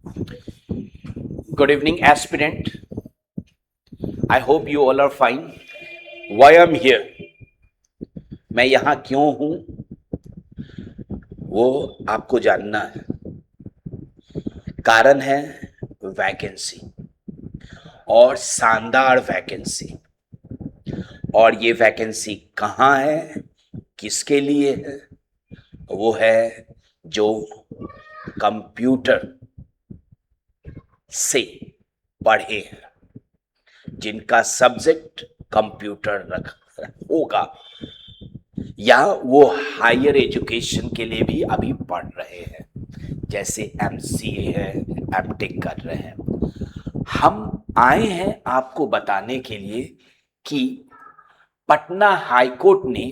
Good evening, aspirant. I hope you all are fine. Why I'm here? मैं यहां क्यों हूं वो आपको जानना है। कारण है वैकेंसी और शानदार वैकेंसी। और ये वैकेंसी कहाँ है, किसके लिए है? वो है जो कंप्यूटर से पढ़े हैं, जिनका सब्जेक्ट कंप्यूटर रख होगा, या वो हायर एजुकेशन के लिए भी अभी पढ़ रहे हैं, जैसे एमसीए है, एमटेक कर रहे हैं। हम आए हैं आपको बताने के लिए कि पटना हाई कोर्ट ने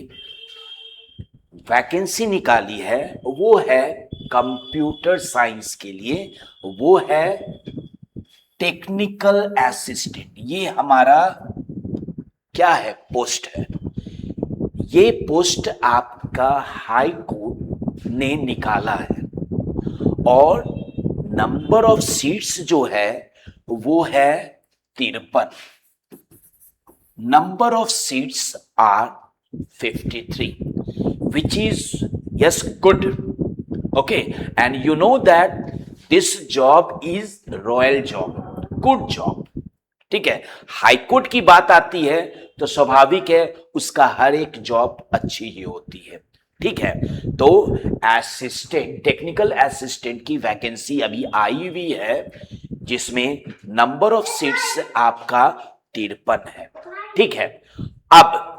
वैकेंसी निकाली है, वो है कंप्यूटर साइंस के लिए, वो है टेक्निकल असिस्टेंट। ये हमारा क्या है, पोस्ट है। ये पोस्ट आपका हाई कोर्ट ने निकाला है और नंबर ऑफ सीट्स जो है वो है 53। Number of seats are 53, which is yes good, okay, and you know that this job is royal job, good job। ठीक है, हाई कोर्ट की बात आती है तो स्वाभाविक है उसका हर एक जॉब अच्छी ही होती है। ठीक है, तो असिस्टेंट, टेक्निकल असिस्टेंट की वैकेंसी अभी आई हुई है, जिसमें नंबर ऑफ सीट्स आपका 53 है। ठीक है, अब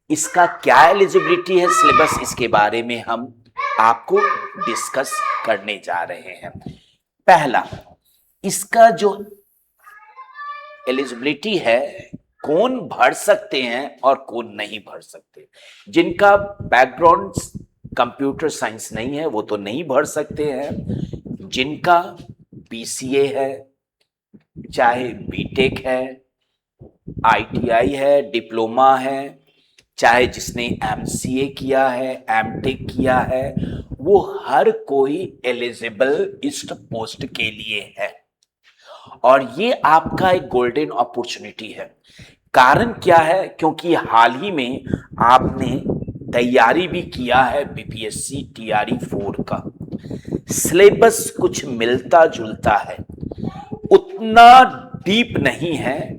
इसका क्या एलिजिबिलिटी है, सिलेबस, इसके बारे में हम आपको डिस्कस करने जा रहे हैं। पहला, इसका जो एलिजिबिलिटी है, कौन भर सकते हैं और कौन नहीं भर सकते। जिनका बैकग्राउंड कंप्यूटर साइंस नहीं है वो तो नहीं भर सकते हैं। जिनका बीसीए है, चाहे बीटेक है, आईटीआई है, डिप्लोमा है, चाहे जिसने एमसीए किया है, एमटेक किया है, वो हर कोई एलिजिबल इस पोस्ट के लिए है। और ये आपका एक गोल्डन अपॉर्चुनिटी है। कारण क्या है, क्योंकि हाल ही में आपने तैयारी भी किया है बीपीएससी टीआरई 4 का। सिलेबस कुछ मिलता जुलता है, उतना डीप नहीं है।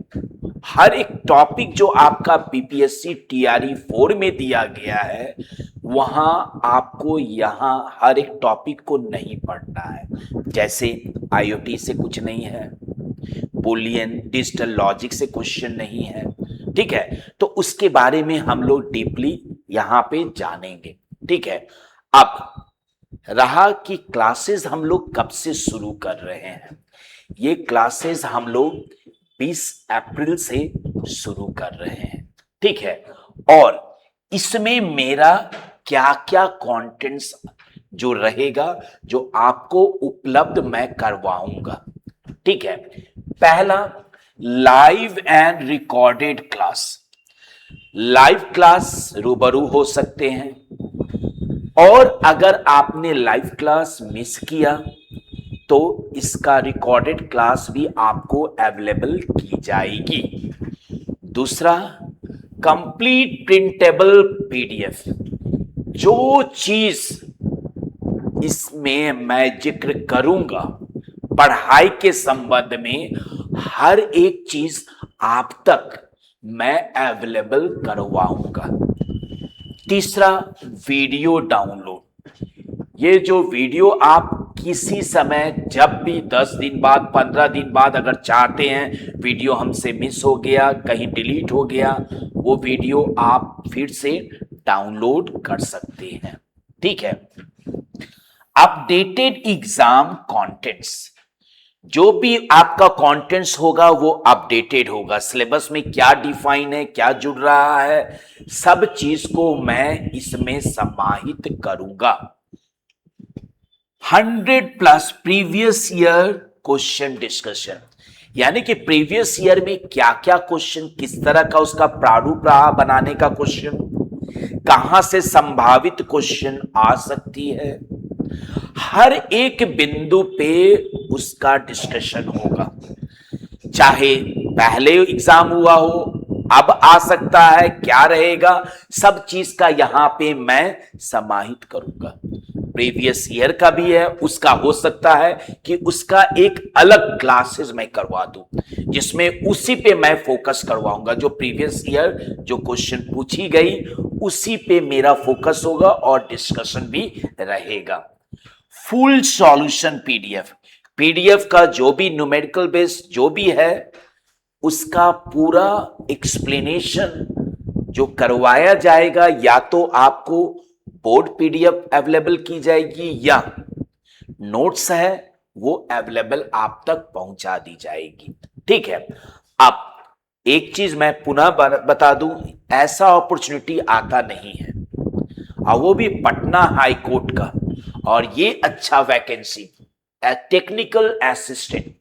हर एक टॉपिक जो आपका बीपीएससी टीआरई 4 में दिया गया है, वहां आपको यहां हर एक टॉपिक को नहीं पढ़ना है। जैसे आईओटी से कुछ नहीं है, बुलियन डिजिटल लॉजिक से क्वेश्चन नहीं है। ठीक है, तो उसके बारे में हम लोग डीपली यहां पे जानेंगे। ठीक है, अब रहा कि क्लासेस हम लोग कब से शुरू कर रहे हैं। ये क्लासेस हम लोग 20 अप्रैल से शुरू कर रहे हैं। ठीक है, और इसमें मेरा क्या क्या कंटेंट्स जो रहेगा, जो आपको उपलब्ध मैं करवाऊंगा। ठीक है, पहला, live and recorded class. Live class रूबरू हो सकते हैं, और अगर आपने लाइव क्लास मिस किया तो इसका रिकॉर्डेड क्लास भी आपको अवेलेबल की जाएगी। दूसरा, कंप्लीट प्रिंटेबल पीडीएफ। जो चीज इसमें मैं जिक्र करूंगा पढ़ाई के संबंध में, हर एक चीज आप तक मैं अवेलेबल करवाऊंगा। तीसरा, वीडियो डाउनलोड। ये जो वीडियो आप किसी समय जब भी 10 दिन बाद, 15 दिन बाद अगर चाहते हैं वीडियो हमसे मिस हो गया, कहीं डिलीट हो गया, वो वीडियो आप फिर से डाउनलोड कर सकते हैं। ठीक है, अपडेटेड एग्जाम कंटेंट्स। जो भी आपका कंटेंट्स होगा वो अपडेटेड होगा। सिलेबस में क्या डिफाइन है, क्या जुड़ रहा है, सब चीज को मैं इसमें समाहित करूंगा। 100+ प्रीवियस ईयर क्वेश्चन डिस्कशन, यानी कि प्रीवियस ईयर में क्या क्या क्वेश्चन, किस तरह का उसका प्रारूप रहा बनाने का क्वेश्चन, कहां से संभावित क्वेश्चन आ सकती है, हर एक बिंदु पे उसका डिस्कशन होगा, चाहे पहले एग्जाम हुआ हो, अब आ सकता है, क्या रहेगा, सब चीज का यहां पे मैं समाहित करूंगा। प्रीवियस ईयर का भी है, उसका हो सकता है कि उसका एक अलग क्लासेस मैं करवा दूं, जिसमें उसी पे मैं फोकस करवाऊंगा। जो प्रीवियस ईयर जो क्वेश्चन पूछी गई उसी पे मेरा फोकस होगा और डिस्कशन भी रहेगा। फुल सॉल्यूशन पीडीएफ, पीडीएफ का जो भी न्यूमेरिकल बेस जो भी है उसका पूरा एक्सप्लेनेशन जो करवाया जाएगा, या तो आपको बोर्ड पीडीएफ अवेलेबल की जाएगी या नोट्स है वो अवेलेबल आप तक पहुंचा दी जाएगी। ठीक है, अब एक चीज मैं पुनः बता दूं, ऐसा अपॉर्चुनिटी आता नहीं है, और वो भी पटना हाई कोर्ट का, और ये अच्छा वैकेंसी टेक्निकल असिस्टेंट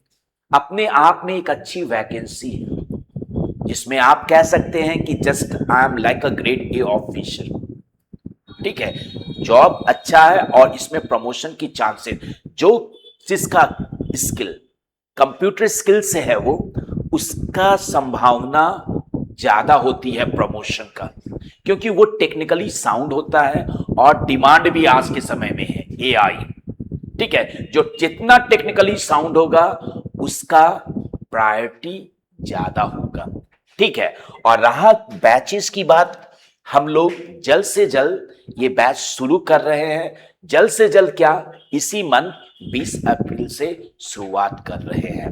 अपने आप में एक अच्छी वैकेंसी है, जिसमें आप कह सकते हैं कि just I am like a grade A officer. ठीक है, जॉब अच्छा है और इसमें प्रमोशन की चांसेस, जो जिसका स्किल कंप्यूटर स्किल से है वो उसका संभावना ज्यादा होती है प्रमोशन का, क्योंकि वो टेक्निकली साउंड होता है और डिमांड भी आज के समय में है एआई। ठीक है, जो जितना टेक्निकली साउंड होगा उसका प्रायोरिटी ज्यादा होगा। ठीक है, और रहा बैचेस की बात, हम लोग जल्द से जल्द ये बैच शुरू कर रहे हैं। जल्द से जल्द क्या, इसी मंथ 20 अप्रैल से शुरुआत कर रहे हैं।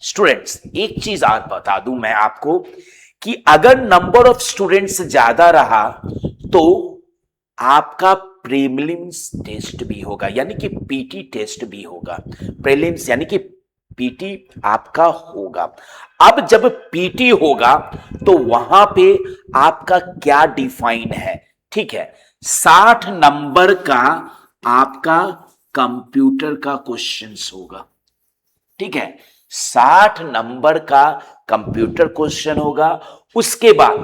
स्टूडेंट्स, एक चीज आप बता दूं मैं आपको कि अगर नंबर ऑफ स्टूडेंट्स ज्यादा रहा तो आपका प्रीलिम्स टेस्ट भी होगा, यानी कि पीटी टेस्ट भी होगा। प्रीलिम्स यानी कि पीटी आपका होगा। अब जब पीटी होगा तो वहां पे आपका क्या डिफाइन है, ठीक है, 60 नंबर का आपका कंप्यूटर का क्वेश्चंस होगा। ठीक है, 60 नंबर का कंप्यूटर क्वेश्चन होगा। उसके बाद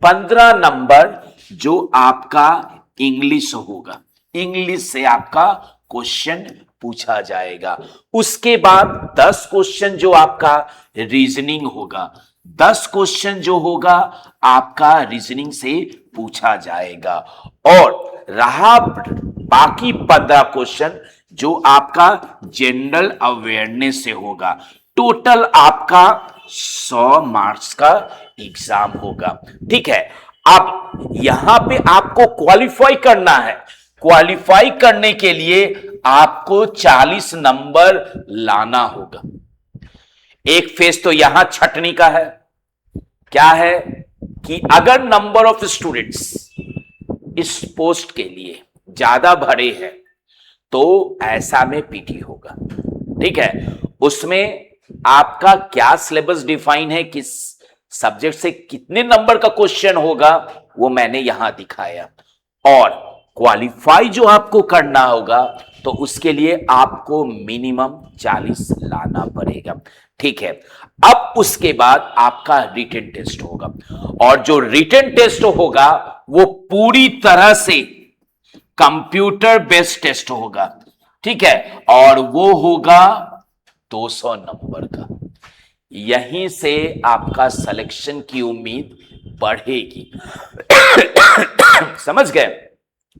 15 नंबर जो आपका इंग्लिश होगा, इंग्लिश से आपका क्वेश्चन पूछा जाएगा। उसके बाद 10 क्वेश्चन जो आपका रीजनिंग होगा, 10 क्वेश्चन जो होगा आपका रीजनिंग से पूछा जाएगा। और रहा बाकी 15 क्वेश्चन जो आपका जनरल अवेयरनेस से होगा। टोटल आपका 100 मार्क्स का एग्जाम होगा। ठीक है, अब यहां पे आपको क्वालिफाई करना है। क्वालिफाई करने के लिए आपको 40 नंबर लाना होगा। एक फेज तो यहां छटनी का है, क्या है कि अगर नंबर ऑफ स्टूडेंट्स इस पोस्ट के लिए ज्यादा भरे हैं तो ऐसा में पीटी होगा। ठीक है, उसमें आपका क्या सिलेबस डिफाइन है, किस सब्जेक्ट से कितने नंबर का क्वेश्चन होगा वो मैंने यहां दिखाया। और क्वालिफाई जो आपको करना होगा तो उसके लिए आपको मिनिमम 40 लाना पड़ेगा। ठीक है, अब उसके बाद आपका रिटन टेस्ट होगा, और जो रिटन टेस्ट होगा वो पूरी तरह से कंप्यूटर बेस्ड टेस्ट होगा। ठीक है, और वो होगा 200 नंबर का। यहीं से आपका सिलेक्शन की उम्मीद बढ़ेगी। समझ गए?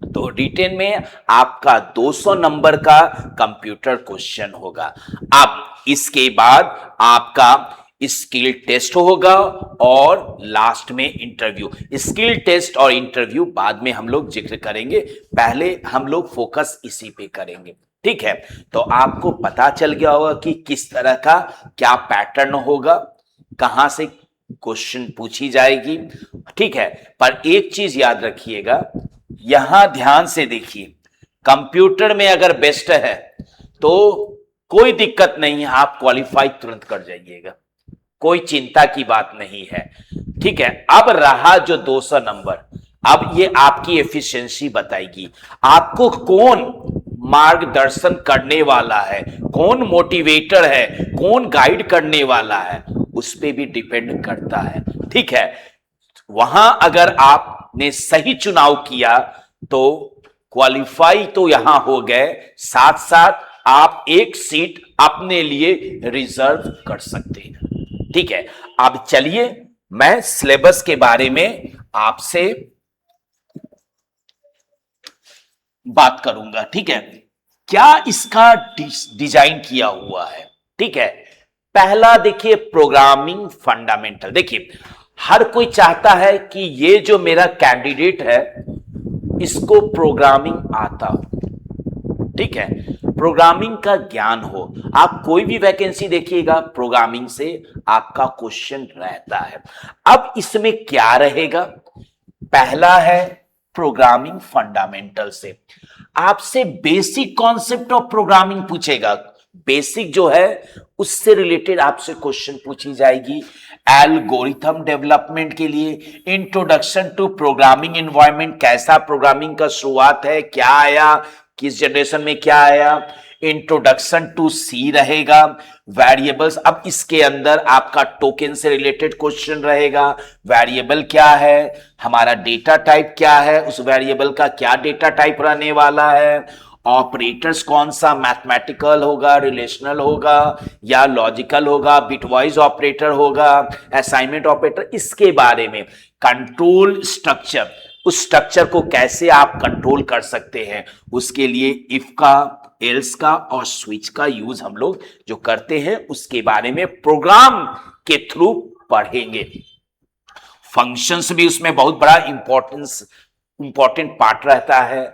तो रिटेन में आपका 200 नंबर का कंप्यूटर क्वेश्चन होगा। अब इसके बाद आपका स्किल टेस्ट होगा और लास्ट में इंटरव्यू। स्किल टेस्ट और इंटरव्यू बाद में हम लोग जिक्र करेंगे, पहले हम लोग फोकस इसी पे करेंगे। ठीक है, तो आपको पता चल गया होगा कि किस तरह का क्या पैटर्न होगा, कहां से क्वेश्चन पूछी जाएगी। ठीक है, पर एक चीज याद रखिएगा, यहां ध्यान से देखिए, कंप्यूटर में अगर बेस्ट है तो कोई दिक्कत नहीं है, आप क्वालिफाई तुरंत कर जाइएगा, कोई चिंता की बात नहीं है। ठीक है, अब रहा जो 200 नंबर, अब ये आपकी एफिशिएंसी बताएगी, आपको कौन मार्गदर्शन करने वाला है, कौन मोटिवेटर है, कौन गाइड करने वाला है, उस पर भी डिपेंड करता है। ठीक है, वहां अगर आपने सही चुनाव किया तो क्वालिफाई तो यहां हो गए, साथ साथ आप एक सीट अपने लिए रिजर्व कर सकते हैं। ठीक है, अब चलिए मैं सिलेबस के बारे में आपसे बात करूंगा। ठीक है, क्या इसका डिजाइन किया हुआ है। ठीक है, पहला देखिए प्रोग्रामिंग फंडामेंटल। देखिए हर कोई चाहता है कि ये जो मेरा कैंडिडेट है इसको प्रोग्रामिंग आता हो। ठीक है, प्रोग्रामिंग का ज्ञान हो। आप कोई भी वैकेंसी देखिएगा प्रोग्रामिंग से आपका क्वेश्चन रहता है। अब इसमें क्या रहेगा, पहला है प्रोग्रामिंग फंडामेंटल से आपसे बेसिक कॉन्सेप्ट ऑफ प्रोग्रामिंग पूछेगा। बेसिक जो है उससे रिलेटेड आपसे क्वेश्चन पूछी जाएगी। एल्गोरिथम डेवलपमेंट के लिए इंट्रोडक्शन टू प्रोग्रामिंग एनवायरनमेंट, कैसा प्रोग्रामिंग का शुरुआत है, क्या आया, किस जनरेशन में क्या आया। इंट्रोडक्शन टू सी रहेगा। वेरिएबल्स, अब इसके अंदर आपका टोकन से रिलेटेड क्वेश्चन रहेगा। वेरिएबल क्या है, हमारा डेटा टाइप क्या है, उस वेरिएबल का क्या डेटा टाइप रहने वाला है। ऑपरेटर्स कौन सा, मैथमेटिकल होगा, रिलेशनल होगा या लॉजिकल होगा, बिटवाइज ऑपरेटर होगा, असाइनमेंट ऑपरेटर, इसके बारे में। कंट्रोल स्ट्रक्चर, उस स्ट्रक्चर को कैसे आप कंट्रोल कर सकते हैं, उसके लिए इफ का, एल्स का और स्विच का यूज हम लोग जो करते हैं उसके बारे में प्रोग्राम के थ्रू पढ़ेंगे। फंक्शंस भी उसमें बहुत बड़ा इंपॉर्टेंट पार्ट रहता है।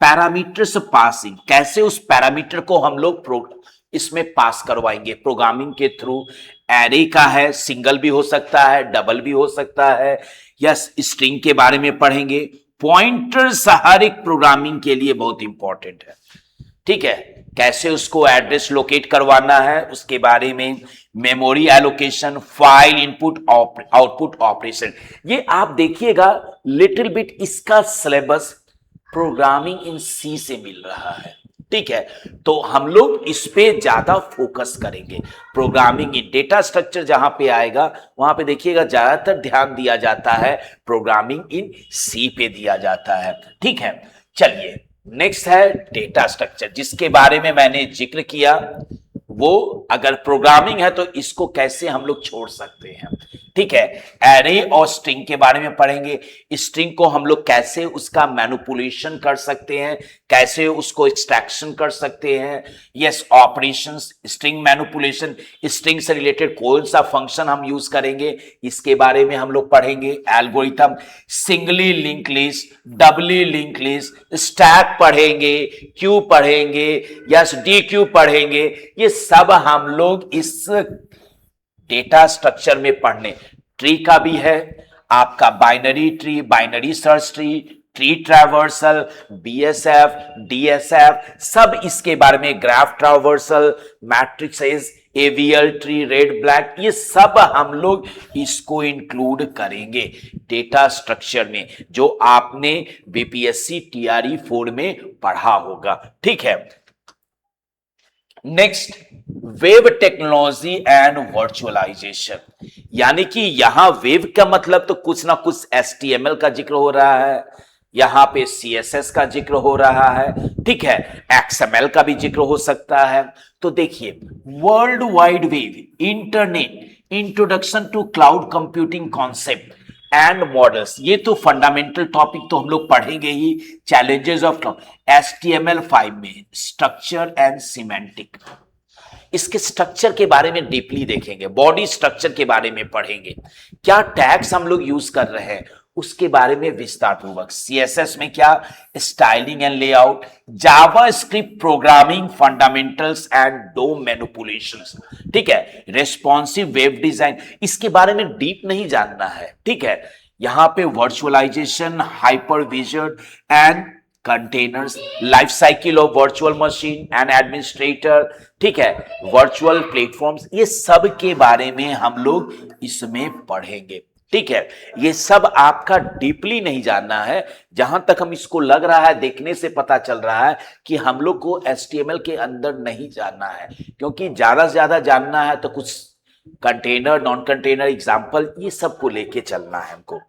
पैरामीटर्स पासिंग, कैसे उस पैरामीटर को हम लोग इसमें पास करवाएंगे प्रोग्रामिंग के थ्रू। एरे का है, सिंगल भी हो सकता है, डबल भी हो सकता है, या स्ट्रिंग के बारे में पढ़ेंगे। पॉइंटर्स हर एक प्रोग्रामिंग के लिए बहुत इंपॉर्टेंट है। ठीक है, कैसे उसको एड्रेस लोकेट करवाना है उसके बारे में। Memory allocation, file input output operation, ये आप देखिएगा लिटिल बिट इसका सिलेबस प्रोग्रामिंग इन सी से मिल रहा है। ठीक है, तो हम लोग इस पे ज्यादा फोकस करेंगे। प्रोग्रामिंग इन डेटा स्ट्रक्चर जहां पे आएगा वहां पे देखिएगा ज्यादातर ध्यान दिया जाता है प्रोग्रामिंग इन सी पे दिया जाता है। ठीक है, चलिए नेक्स्ट है डेटा स्ट्रक्चर, जिसके बारे में मैंने जिक्र किया। वो अगर प्रोग्रामिंग है तो इसको कैसे हम लोग छोड़ सकते हैं। ठीक है, एरे और स्ट्रिंग के बारे में पढ़ेंगे। स्ट्रिंग को हम लोग कैसे उसका मैनिपुलेशन कर सकते हैं, कैसे उसको एक्सट्रैक्शन कर सकते हैं। Yes, operations, string manipulation, string से रिलेटेड कौन सा फंक्शन हम यूज करेंगे इसके बारे में हम लोग पढ़ेंगे। Algorithm, singly link list, doubly link list, stack पढ़ेंगे, क्यू पढ़ेंगे, यस डी क्यू पढ़ेंगे। ये सब हम लोग इस डेटा स्ट्रक्चर में पढ़ने। ट्री का भी है आपका, binary tree, binary search tree, tree traversal, BSF, DSF, सब इसके बारे में। Graph traversal, matrixes, AVL tree, red black, ये सब हम लोग इसको इंक्लूड करेंगे डेटा स्ट्रक्चर में, जो आपने बीपीएससी टीआरई 4 में पढ़ा होगा। ठीक है, next web technology and virtualisation, यानी कि यहां वेब का मतलब तो कुछ ना कुछ एचटीएमएल का जिक्र हो रहा है, यहां पे सीएसएस का जिक्र हो रहा है। ठीक है, एक्सएमएल का भी जिक्र हो सकता है। तो देखिए world wide web, internet, introduction to cloud computing concept and models, ये तो फंडामेंटल टॉपिक तो हम लोग पढ़ेंगे ही। चैलेंजेस ऑफ क्लाउड, HTML5 में स्ट्रक्चर एंड सिमेंटिक, इसके स्ट्रक्चर के बारे में डीपली देखेंगे। बॉडी स्ट्रक्चर के बारे में पढ़ेंगे, क्या टैग्स हम लोग यूज कर रहे हैं उसके बारे में विस्तार पूर्वक। सीएसएस में क्या, styling and layout, Java script programming fundamentals and do manipulations. ठीक है, रेस्पॉन्सिव वेब डिजाइन, इसके बारे में डीप नहीं जानना है। ठीक है, यहां पे virtualization, hypervisor and containers, life cycle of virtual machine and administrator. ठीक है, वर्चुअल प्लेटफॉर्म्स, ये सब के बारे में हम लोग इसमें पढ़ेंगे। ठीक है, ये सब आपका डीपली नहीं जानना है। जहां तक हम इसको लग रहा है, देखने से पता चल रहा है कि हम लोग को एचटीएमएल के अंदर नहीं जानना है, क्योंकि ज्यादा से ज्यादा जानना है तो कुछ कंटेनर, नॉन कंटेनर, एग्जाम्पल, ये सब को लेके चलना है हमको।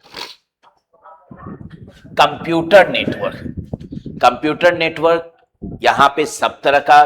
कंप्यूटर नेटवर्क, कंप्यूटर नेटवर्क, यहाँ पे सब तरह का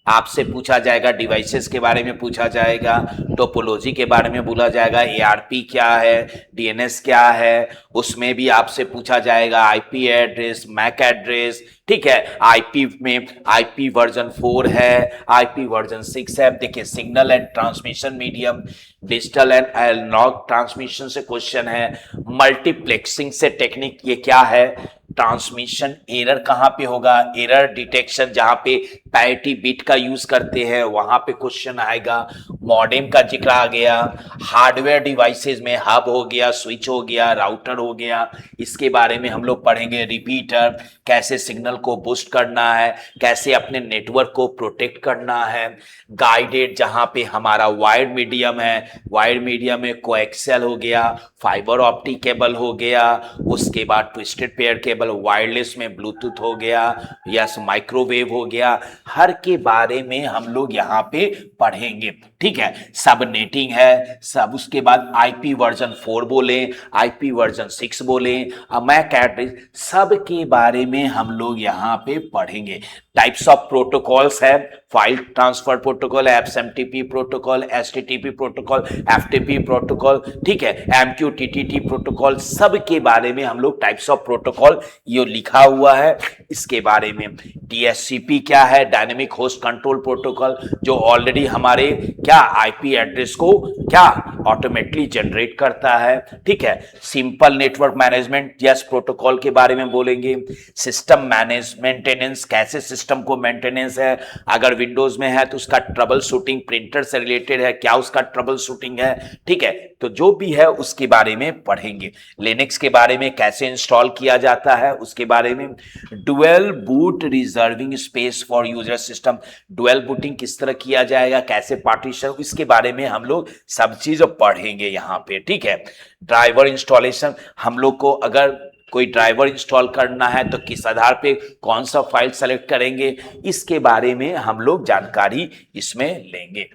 आपसे पूछा जाएगा, डिवाइसेस के बारे में पूछा जाएगा, टोपोलॉजी के बारे में बोला जाएगा, एआरपी क्या है, डीएनएस क्या है, उसमें भी आपसे पूछा जाएगा आईपी एड्रेस, मैक एड्रेस, ठीक है। आईपी में आईपी वर्जन 4 है, आईपी वर्जन 6 है। देखिए signal and transmission medium, digital and analogue transmission से क्वेश्चन है, मल्टीप्लेक्सिंग से टेक्निक ये क्या है, ट्रांसमिशन एरर कहां पे होगा, एरर डिटेक्शन जहां पे पैरिटी बिट का यूज करते हैं वहां पे क्वेश्चन आएगा, मॉडेम का जिक्र आ गया, हार्डवेयर डिवाइसेस में हब हो गया, स्विच हो गया, राउटर हो गया, इसके बारे में हम लोग पढ़ेंगे, रिपीटर, कैसे सिग्नल को बूस्ट करना है, कैसे अपने नेटवर्क को प्रोटेक्ट करना है, गाइडेड जहां पे हमारा वायर्ड मीडियम है, वायर्ड मीडियम में कोएक्सियल हो गया, फाइबर ऑप्टिक केबल हो गया, उसके बाद ट्विस्टेड पेयर केबल, वायरलेस में ब्लूटूथ हो गया, यस माइक्रोवेव हो गया, हर के बारे में हम लोग यहाँ पे पढ़ेंगे, ठीक है। सब नेटिंग है सब, उसके बाद आईपी वर्जन 4 बोले, आईपी वर्जन 6 बोले, मैक एड्रेस, सब के बारे में हम लोग यहाँ पे पढ़ेंगे। टाइप्स ऑफ प्रोटोकॉल्स है, file transfer protocol, SMTP protocol, HTTP protocol, FTP protocol, ठीक है, एमक्यूटीटी प्रोटोकॉल, सब के बारे में हम लोग टाइप्स ऑफ प्रोटोकॉल ये लिखा हुआ है, इसके बारे में। डीएचसीपी क्या है, डायनेमिक होस्ट कंट्रोल प्रोटोकॉल, जो ऑलरेडी हमारे क्या आईपी एड्रेस को क्या ऑटोमेटिकली जनरेट करता है, ठीक है। Simple network management yes protocol के बारे में बोलेंगे। सिस्टम मैनेज मेंटेनेंस, कैसे सिस्टम को मेंटेनेंस है, अगर विंडोज में है तो उसका ट्रबल शूटिंग, प्रिंटर से रिलेटेड है क्या उसका ट्रबल शूटिंग है, ठीक है, तो जो भी है उसके बारे में पढ़ेंगे। लिनक्स के बारे में कैसे इंस्टॉल किया जाता है उसके बारे में। Dual boot reserving space for user system, dual booting किस तरह किया जाएगा, कैसे पार्टीशन, इसके बारे में हम लोग सब चीज पढ़ेंगे यहाँ पे, ठीक है। ड्राइवर इंस्टॉलेशन, हम लोग को अगर कोई ड्राइवर इंस्टॉल करना है तो किस आधार पे कौन सा फाइल सेलेक्ट करेंगे, इसके बारे में हम लोग जानकारी इसमें लेंगे।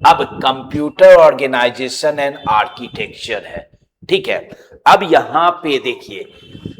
अब कंप्यूटर ऑर्गेनाइजेशन एंड आर्किटेक्चर है, ठीक है। अब यहां पे देखिए,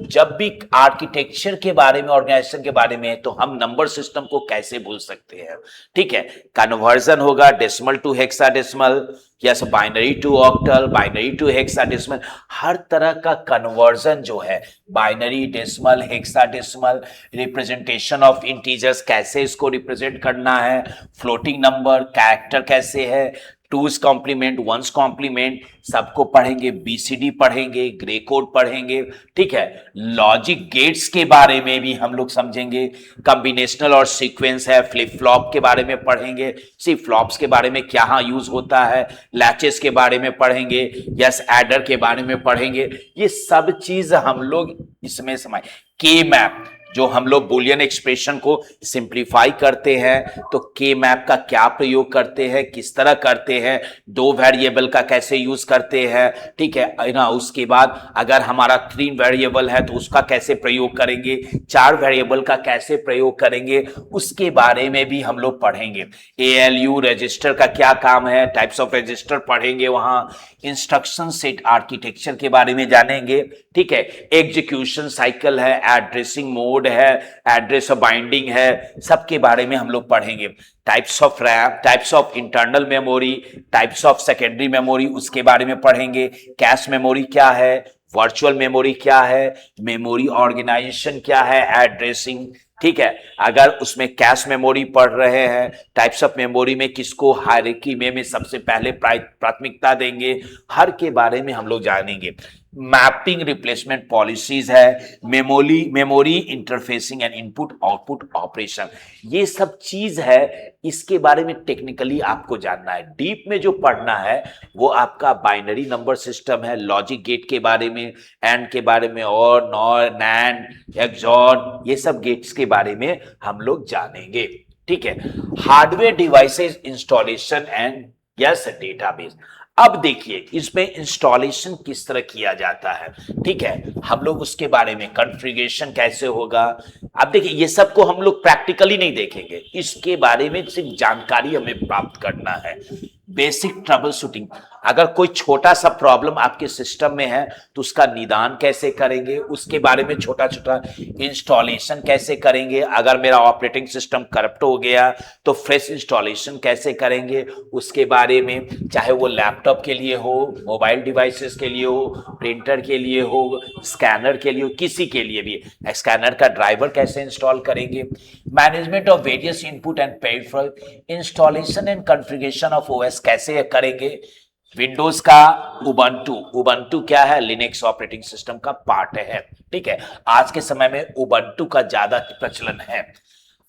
जब भी आर्किटेक्चर के बारे में, ऑर्गेनाइजेशन के बारे में, तो हम नंबर सिस्टम को कैसे भूल सकते हैं, ठीक है। कन्वर्जन होगा decimal to hexadecimal, yes binary to octal, binary to hexadecimal, हर तरह का कन्वर्जन जो है, binary, decimal, hexadecimal, representation of integers कैसे इसको रिप्रेजेंट करना है, फ्लोटिंग नंबर, कैरेक्टर कैसे है, टूज कॉम्प्लीमेंट, वंस कॉम्प्लीमेंट, सबको पढ़ेंगे। बीसीडी पढ़ेंगे, ग्रे कोड पढ़ेंगे, ठीक है। लॉजिक गेट्स के बारे में भी हम लोग समझेंगे। कॉम्बिनेशनल और सीक्वेंस है, फ्लिप फ्लॉप के बारे में पढ़ेंगे, सी फ्लॉप्स के बारे में क्या यूज होता है, लैचेस के बारे में पढ़ेंगे, यस एडर के बारे में पढ़ेंगे। ये सब चीज हम लोग इसमें समाए। के मैप, जो हम लोग बुलियन एक्सप्रेशन को सिंप्लीफाई करते हैं, तो के मैप का क्या प्रयोग करते हैं, किस तरह करते हैं, दो वेरिएबल का कैसे यूज करते हैं, ठीक है ना। उसके बाद अगर हमारा 3 वेरिएबल है तो उसका कैसे प्रयोग करेंगे, 4 वेरिएबल का कैसे प्रयोग करेंगे, उसके बारे में भी हम लोग पढ़ेंगे। एएलयू रजिस्टर का क्या काम है, टाइप्स ऑफ रजिस्टर पढ़ेंगे वहां। इंस्ट्रक्शन सेट आर्किटेक्चर के बारे में जानेंगे, ठीक है। एग्जीक्यूशन साइकिल है, एड्रेसिंग मोड है, एड्रेस बाइंडिंग है, सबके बारे में हम लोग पढ़ेंगे। Types of RAM, types of internal memory, types of secondary memory, उसके बारे में पढ़ेंगे। कैश मेमोरी क्या है, वर्चुअल मेमोरी क्या है, मेमोरी ऑर्गेनाइजेशन क्या है, एड्रेसिंग, ठीक है। अगर उसमें कैश मेमोरी पढ़ रहे हैं, टाइप्स ऑफ मेमोरी में किसको हायरार्की में सबसे पहले प्राथमिकता देंगे, हर के बारे में हम लोग जानेंगे। मैपिंग रिप्लेसमेंट पॉलिसीज है, memory interfacing and input output operation, ये सब चीज है, इसके बारे में टेक्निकली आपको जानना है। डीप में जो पढ़ना है वो आपका बाइनरी नंबर सिस्टम है, लॉजिक गेट के बारे में, एंड के बारे में, और नॉर, नैंड, एक्सऑर, ये सब गेट्स के बारे में हम लोग जानेंगे, ठीक है। Hardware devices installation and yes database. अब देखिए इसमें इंस्टॉलेशन किस तरह किया जाता है, ठीक है, हम लोग उसके बारे में, कॉन्फ़िगरेशन कैसे होगा। अब देखिए ये सब को हम लोग प्रैक्टिकली नहीं देखेंगे, इसके बारे में सिर्फ जानकारी हमें प्राप्त करना है। बेसिक ट्रबल शूटिंग, अगर कोई छोटा सा प्रॉब्लम आपके सिस्टम में है तो उसका निदान कैसे करेंगे, उसके बारे में छोटा छोटा इंस्टॉलेशन कैसे करेंगे, अगर मेरा ऑपरेटिंग सिस्टम करप्ट हो गया तो फ्रेश इंस्टॉलेशन कैसे करेंगे उसके बारे में, चाहे वो लैपटॉप के लिए हो, मोबाइल डिवाइसेस के लिए हो, प्रिंटर के लिए हो, स्कैनर के लिए हो, किसी के लिए भी स्कैनर का ड्राइवर कैसे इंस्टॉल करेंगे, management of various input and peripheral, installation and configuration of OS कैसे करेंगे, विंडोज का उबंटू क्या है, लिनक्स ऑपरेटिंग सिस्टम का पार्ट है। ठीक है, आज के समय में उबंटू का ज्यादा प्रचलन है।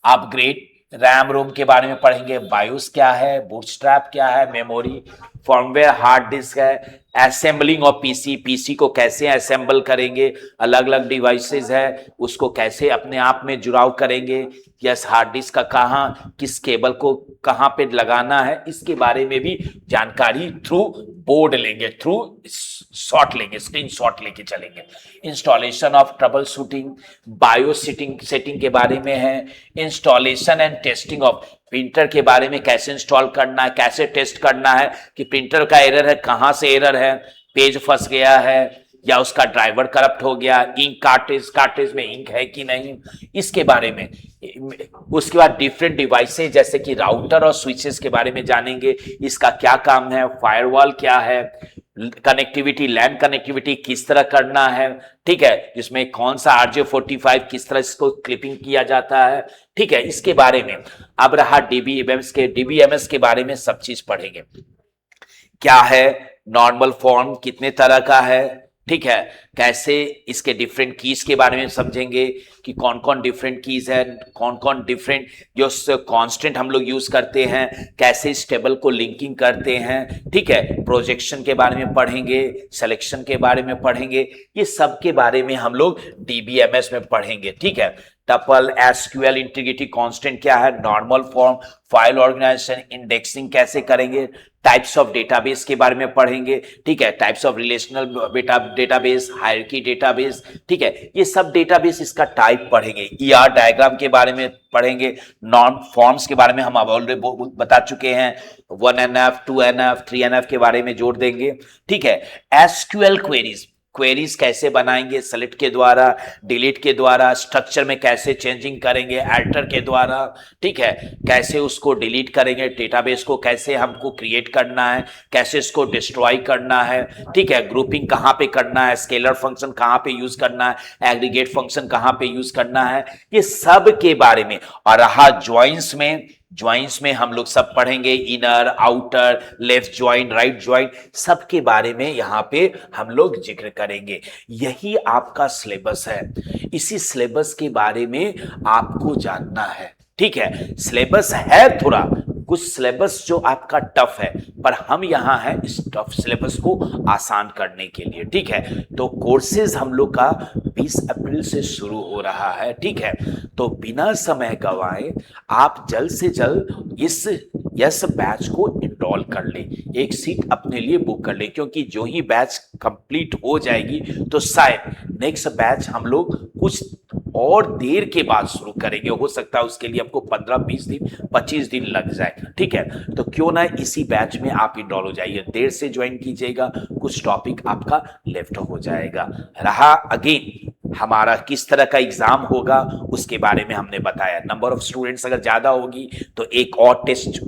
अपग्रेड रैम रोम के बारे में पढ़ेंगे, बायोस क्या है, बूटस्ट्रैप क्या है, मेमोरी, फर्मवेयर, हार्ड डिस्क है, असेंबलिंग ऑफ पीसी को कैसे असेंबल करेंगे, अलग अलग डिवाइसेस है उसको कैसे अपने आप में जुड़ाव करेंगे, यस हार्ड डिस्क का कहाँ किस केबल को कहाँ पे लगाना है, इसके बारे में भी जानकारी थ्रू बोर्ड लेंगे, थ्रू शॉट लेंगे, स्क्रीन शॉट लेके चलेंगे। Installation of trouble shooting, bio setting के बारे में है, installation and testing of printer के बारे में कैसे इंस्टॉल करना है, कैसे टेस्ट करना है कि प्रिंटर का एरर है, कहां से एरर है, पेज फंस गया है या उसका ड्राइवर करप्ट हो गया, इंक कार्ट्रिज में इंक है कि नहीं, इसके बारे में। उसके बाद डिफरेंट डिवाइसेस जैसे कि राउटर और स्विचेस के बारे में जानेंगे, इसका क्या काम है, फायरवॉल क्या है, कनेक्टिविटी लैन कनेक्टिविटी किस तरह करना है, ठीक है, जिसमें कौन सा RJ45 किस तरह इसको क्लिपिंग किया जाता है, ठीक है, इसके बारे में। अब रहा डीबीएमएस के बारे में सब चीज पढ़ेंगे, क्या है नॉर्मल फॉर्म, कितने तरह का है, ठीक है, कैसे इसके डिफरेंट कीज के बारे में समझेंगे कि कौन कौन डिफरेंट कीज है, कौन कौन डिफरेंट जो कांस्टेंट हम लोग यूज करते हैं, कैसे इस टेबल को लिंकिंग करते हैं, ठीक है, प्रोजेक्शन के बारे में पढ़ेंगे, सिलेक्शन के बारे में पढ़ेंगे, ये सब के बारे में हम लोग डीबीएमएस में पढ़ेंगे। ठीक है, टपल, एसक्यूएल, इंटीग्रिटी कांस्टेंट क्या है, normal form, file organisation, indexing कैसे करेंगे, टाइप्स ऑफ डेटाबेस के बारे में पढ़ेंगे, ठीक है, types of relational database, hierarchy database, ठीक है, ये सब डेटाबेस इसका टाइप पढ़ेंगे, ईआर डायग्राम के बारे में पढ़ेंगे, नॉर्म फॉर्म्स के बारे में हम अब ऑलरेडी बता चुके हैं, 1NF 2NF 3NF के बारे में जोड़ देंगे। ठीक है, एसक्यूएल क्वेरीज कैसे बनाएंगे, सेलेक्ट के द्वारा, डिलीट के द्वारा, स्ट्रक्चर में कैसे चेंजिंग करेंगे, अल्टर के द्वारा, ठीक है, कैसे उसको डिलीट करेंगे, डेटाबेस को कैसे हमको क्रिएट करना है, कैसे इसको डिस्ट्रॉय करना है, ठीक है, ग्रुपिंग कहाँ पे करना है, स्केलर फंक्शन कहाँ पे यूज करना है, एग्रीगेट फंक्शन कहाँ पे यूज करना है, ये सब के बारे में। और रहा ज्वाइंस में हम लोग सब पढ़ेंगे, inner, outer, left join, right join, सब के बारे में यहां पे हम लोग जिक्र करेंगे। यही आपका सिलेबस है, इसी सिलेबस के बारे में आपको जानना है। ठीक है, सिलेबस है थोड़ा कुछ सिलेबस जो आपका टफ है, पर हम यहां हैं इस टफ सिलेबस को आसान करने के लिए। ठीक है, तो कोर्सेज हम लोग का 20 अप्रैल से शुरू हो रहा है। ठीक है, तो बिना समय गवाए आप जल्द से जल्द इस बैच को इनरोल कर ले, एक सीट अपने लिए बुक कर ले, क्योंकि जो ही बैच कंप्लीट हो जाएगी तो शायद नेक्स्ट बैच हम लोग कुछ और देर के बाद शुरू करेंगे, हो सकता है उसके लिए हमको 15-20 दिन 25 दिन लग जाए। ठीक है, तो क्यों ना इसी बैच में आप इनरोल हो जाइए, देर से ज्वाइन कीजिएगा, कुछ टॉपिक आपका लेफ्ट हो जाएगा। रहा अगेन हमारा किस तरह का एग्जाम होगा उसके बारे में हमने बताया, नंबर ऑफ स्टूडेंट्स अगर ज्यादा होगी तो एक और टेस्ट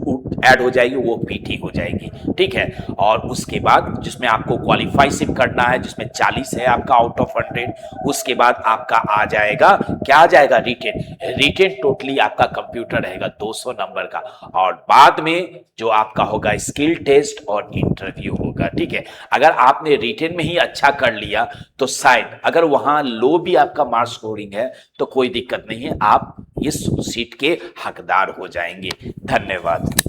ऐड हो जाएगी, वो पीटी हो जाएगी। ठीक है, और उसके बाद जिसमें आपको क्वालिफाई सिर्फ करना है, जिसमें 40 है आपका आउट ऑफ 100, उसके बाद आपका आ जाएगा, क्या आ जाएगा, रिटेन टोटली आपका कंप्यूटर रहेगा 200 नंबर का, और बाद में जो आपका होगा स्किल टेस्ट और इंटरव्यू होगा। ठीक है, अगर आपने रिटेन में ही अच्छा कर लिया तो शायद अगर वहां लो भी आपका मार्क्स स्कोरिंग है तो कोई दिक्कत नहीं है, आप इस सीट के हकदार हो जाएंगे। धन्यवाद।